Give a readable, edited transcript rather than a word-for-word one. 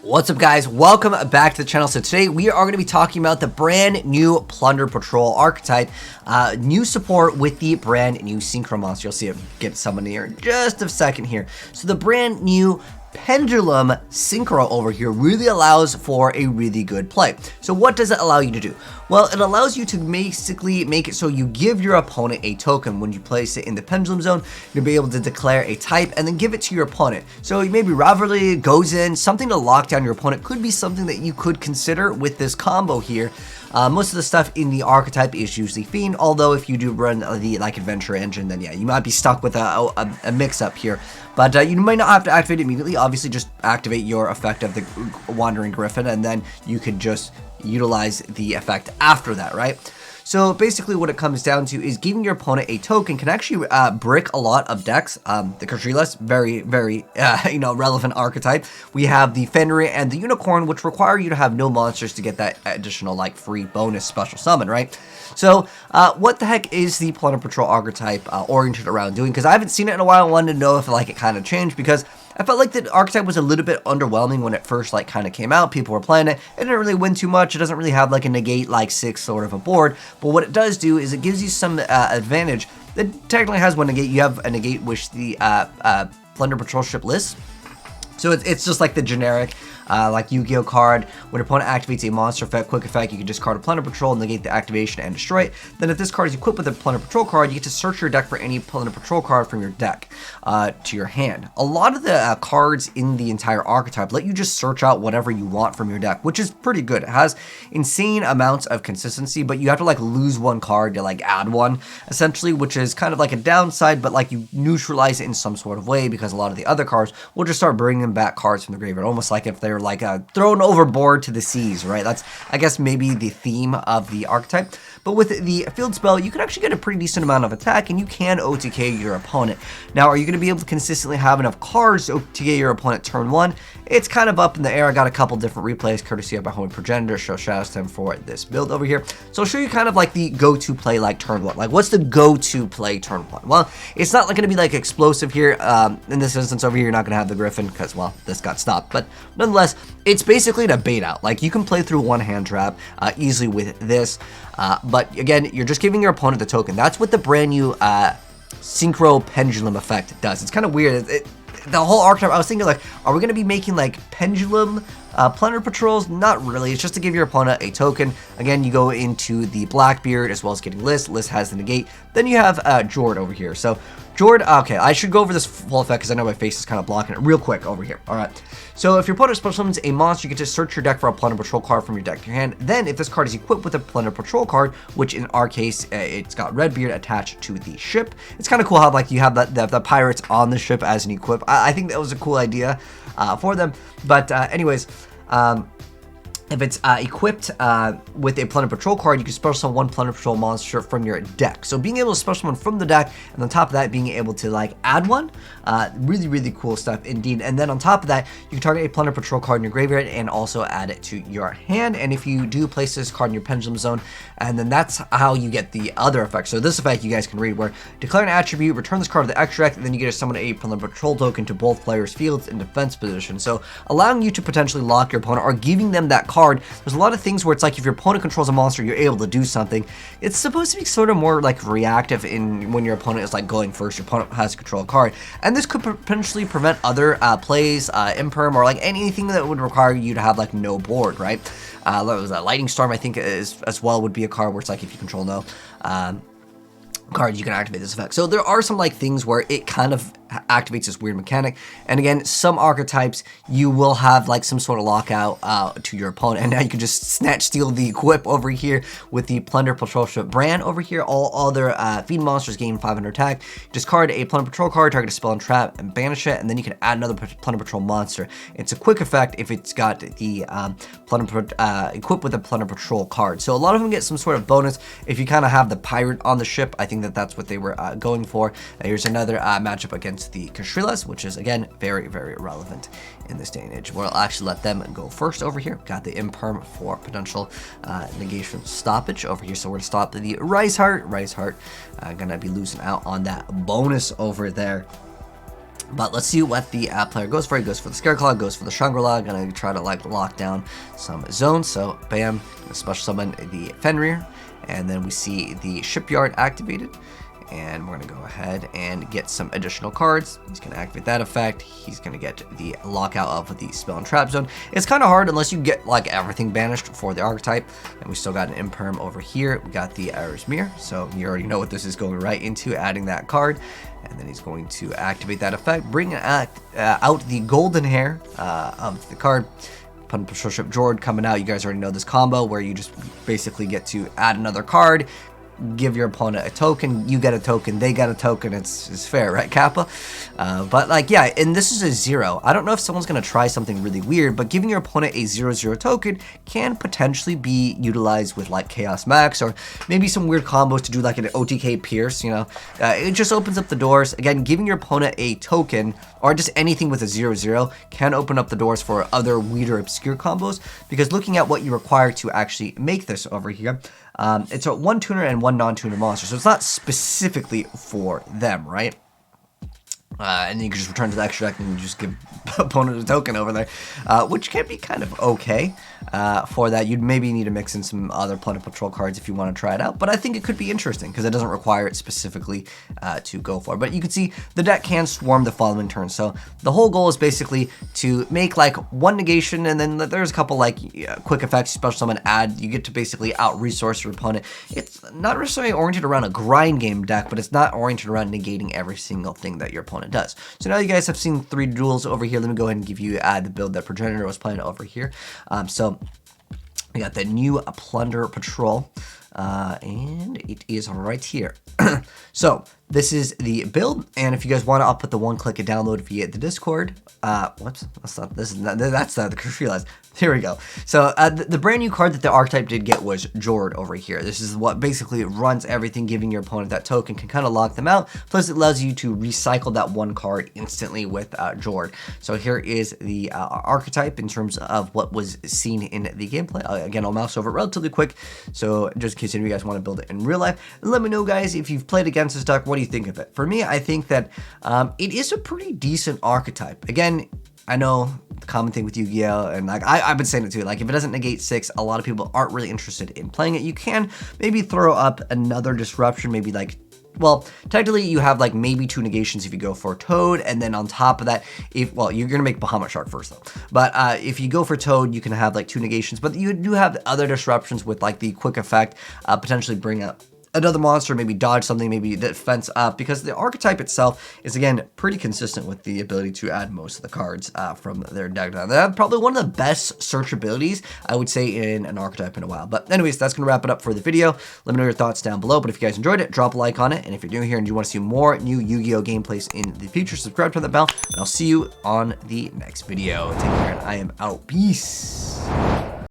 What's up, guys? Welcome back to the channel. So today we are going to be talking about the brand new Plunder Patrol archetype, new support with the brand new Synchro monster. You'll see it get summoned here in just a second here. So the brand new Pendulum Synchro over here really allows for a really good play. So what does it allow you to do? Well, it allows you to basically make it so you give your opponent a token. When you place it in the pendulum zone, you'll be able to declare a type and then give it to your opponent. So maybe Rivalry goes in, something to lock down your opponent could be something that you could consider with this combo here. Most of the stuff in the archetype is usually Fiend, although if you do run the Adventure engine, then yeah, you might be stuck with a mix-up here. But you might not have to activate it immediately. Obviously, just activate your effect of the Wandering Griffin, and then you could just utilize the effect after that, right? So basically what it comes down to is giving your opponent a token can actually brick a lot of decks. The Kasrilas, very relevant archetype. We have the Fenrir and the Unicorn, which require you to have no monsters to get that additional like free bonus special summon, right? So what the heck is the Plunder Patrol archetype oriented around doing? Because I haven't seen it in a while. I wanted to know if like it kind of changed, because I felt like the archetype was a little bit underwhelming when it first like kind of came out. People were playing it. It didn't really win too much. It doesn't really have like a negate like 6 sort of a board. But what it does do is it gives you some advantage. It technically has one negate. You have a negate which the Plunder Patrol ship lists. So it's just like the generic like YuGiOh card. When your opponent activates a monster effect, quick effect, you can discard a Plunder Patrol, negate the activation, and destroy it. Then if this card is equipped with a Plunder Patrol card, you get to search your deck for any Plunder Patrol card from your deck to your hand. A lot of the cards in the entire archetype let you just search out whatever you want from your deck, which is pretty good. It has insane amounts of consistency, but you have to like lose one card to like add one, essentially, which is kind of like a downside, but like you neutralize it in some sort of way, because a lot of the other cards will just start bringing back cards from the graveyard, almost like if they're like thrown overboard to the seas, right? That's, I guess, maybe the theme of the archetype. But with the field spell, you can actually get a pretty decent amount of attack, and you can OTK your opponent. Now, are you going to be able to consistently have enough cards to OTK your opponent turn 1? It's kind of up in the air. I got a couple different replays courtesy of my homie Progenitor, so shout out to him for this build over here. So I'll show you kind of like the go-to play like turn 1. Like, what's the go-to play turn 1? Well, it's not like going to be like explosive here. In this instance over here, you're not going to have the Griffin because, well, this got stopped. But nonetheless, it's basically to bait out. Like, you can play through one hand trap easily with this. But again, you're just giving your opponent the token. That's what the brand new Synchro Pendulum effect does. It's kind of weird. The whole archetype, I was thinking like, are we going to be making like Pendulum Plunder Patrols? Not really. It's just to give your opponent a token. Again, you go into the Blackbeard as well as getting List. List has the negate. Then you have Jord over here. So Jord, okay, I should go over this full effect because I know my face is kind of blocking it real quick over here. All right. So if your opponent special summons a monster, you can just search your deck for a Plunder Patrol card from your deck to your hand. Then if this card is equipped with a Plunder Patrol card, which in our case, it's got Redbeard attached to the ship. It's kind of cool how like you have the pirates on the ship as an equip. I think that was a cool idea for them. But anyways, if it's equipped with a Plunder Patrol card, you can special summon one Plunder Patrol monster from your deck. So being able to special summon from the deck, and on top of that, being able to like add one, really, really cool stuff indeed. And then on top of that, you can target a Plunder Patrol card in your graveyard and also add it to your hand. And if you do place this card in your pendulum zone, and then that's how you get the other effect. So this effect you guys can read, where declare an attribute, return this card to the extra deck, and then you get to summon a Plunder Patrol token to both players' fields in defense position. So allowing you to potentially lock your opponent or giving them that card. There's a lot of things where it's like if your opponent controls a monster, you're able to do something. It's supposed to be sort of more like reactive in when your opponent is like going first. Your opponent has to control a card, and this could potentially prevent other plays, imperm, or like anything that would require you to have like no board, right? Lightning Storm, I think, is as well would be a card where it's like if you control no card, you can activate this effect. So there are some like things where it kind of activates this weird mechanic. And again, some archetypes you will have like some sort of lockout to your opponent, and now you can just snatch steal the equip over here with the Plunder Patrol ship brand over here. All other Fiend monsters gain 500 attack. Discard a Plunder Patrol card, target a spell and trap, and banish it, and then you can add another Plunder Patrol monster. It's a quick effect if it's got the equipped with a Plunder Patrol card. So a lot of them get some sort of bonus if you kind of have the pirate on the ship. I think that's what they were going for. Here's another matchup against the Kasrilas, which is again very, very relevant in this day and age. We'll actually let them go first over here. Got the imperm for potential negation stoppage over here. So we're gonna stop the Rise Heart. Gonna be losing out on that bonus over there. But let's see what the player goes for. He goes for the Scareclaw, goes for the Shangri-La. Gonna try to like lock down some zones. So bam, gonna special summon the Fenrir. And then we see the Shipyard activated. And we're gonna go ahead and get some additional cards. He's gonna activate that effect. He's gonna get the lockout of the Spell and Trap Zone. It's kind of hard unless you get like everything banished for the archetype. And we still got an Imperm over here. We got the Iris Mirror. So you already know what this is going right into, adding that card. And then he's going to activate that effect, bring out the golden hair of the card. Plunder Patrol Ship Jord coming out. You guys already know this combo where you just basically get to add another card, give your opponent a token, you get a token, they get a token. It's fair, right, Kappa? But like, yeah, and this is a 0. I don't know if someone's gonna try something really weird, but giving your opponent a 0/0 token can potentially be utilized with like Chaos Max or maybe some weird combos to do like an OTK Pierce, you know. It just opens up the doors. Again, giving your opponent a token or just anything with a 0/0 can open up the doors for other weirder obscure combos, because looking at what you require to actually make this over here, it's a 1 tuner and 1 non-tuner monster, so it's not specifically for them, right? And you can just return to the extra deck and you just give opponent a token over there, which can be kind of okay. For that, you'd maybe need to mix in some other Plunder Patrol cards if you want to try it out, but I think it could be interesting because it doesn't require it specifically to go for. But you can see the deck can swarm the following turn, so the whole goal is basically to make like one negation, and then there's a couple like quick effects, special summon, add. You get to basically out-resource your opponent. It's not necessarily oriented around a grind game deck, but it's not oriented around negating every single thing that your opponent does. So now you guys have seen 3 duels over here. Let me go ahead and give you the build that Progenitor was playing over here. So we got the new Plunder Patrol, and it is right here. So this is the build, and if you guys want to, I'll put the one-click download via the Discord. Whoops, that's not the realized. Here we go. So the brand new card that the archetype did get was Jord over here. This is what basically runs everything, giving your opponent that token, can kind of lock them out. Plus it allows you to recycle that one card instantly with Jord. So here is the archetype in terms of what was seen in the gameplay. Again, I'll mouse over it relatively quick. So just in case any of you guys want to build it in real life, let me know, guys, if you've played against this deck, what do you think of it? For me, I think that it is a pretty decent archetype. Again, I know the common thing with Yu-Gi-Oh, and like I've been saying it too, like if it doesn't negate 6, a lot of people aren't really interested in playing it. You can maybe throw up another disruption, maybe like, well, technically you have like maybe 2 negations if you go for Toad, and then on top of that, well, you're gonna make Bahamut Shark first though. But if you go for Toad, you can have like 2 negations, but you do have other disruptions with like the quick effect, potentially bring up another monster, maybe dodge something, maybe defense up, because the archetype itself is, again, pretty consistent with the ability to add most of the cards from their deck. That's probably one of the best search abilities, I would say, in an archetype in a while. But anyways, that's going to wrap it up for the video. Let me know your thoughts down below, but if you guys enjoyed it, drop a like on it, and if you're new here and you want to see more new Yu-Gi-Oh gameplays in the future, subscribe to the bell, and I'll see you on the next video. Take care, and I am out. Peace.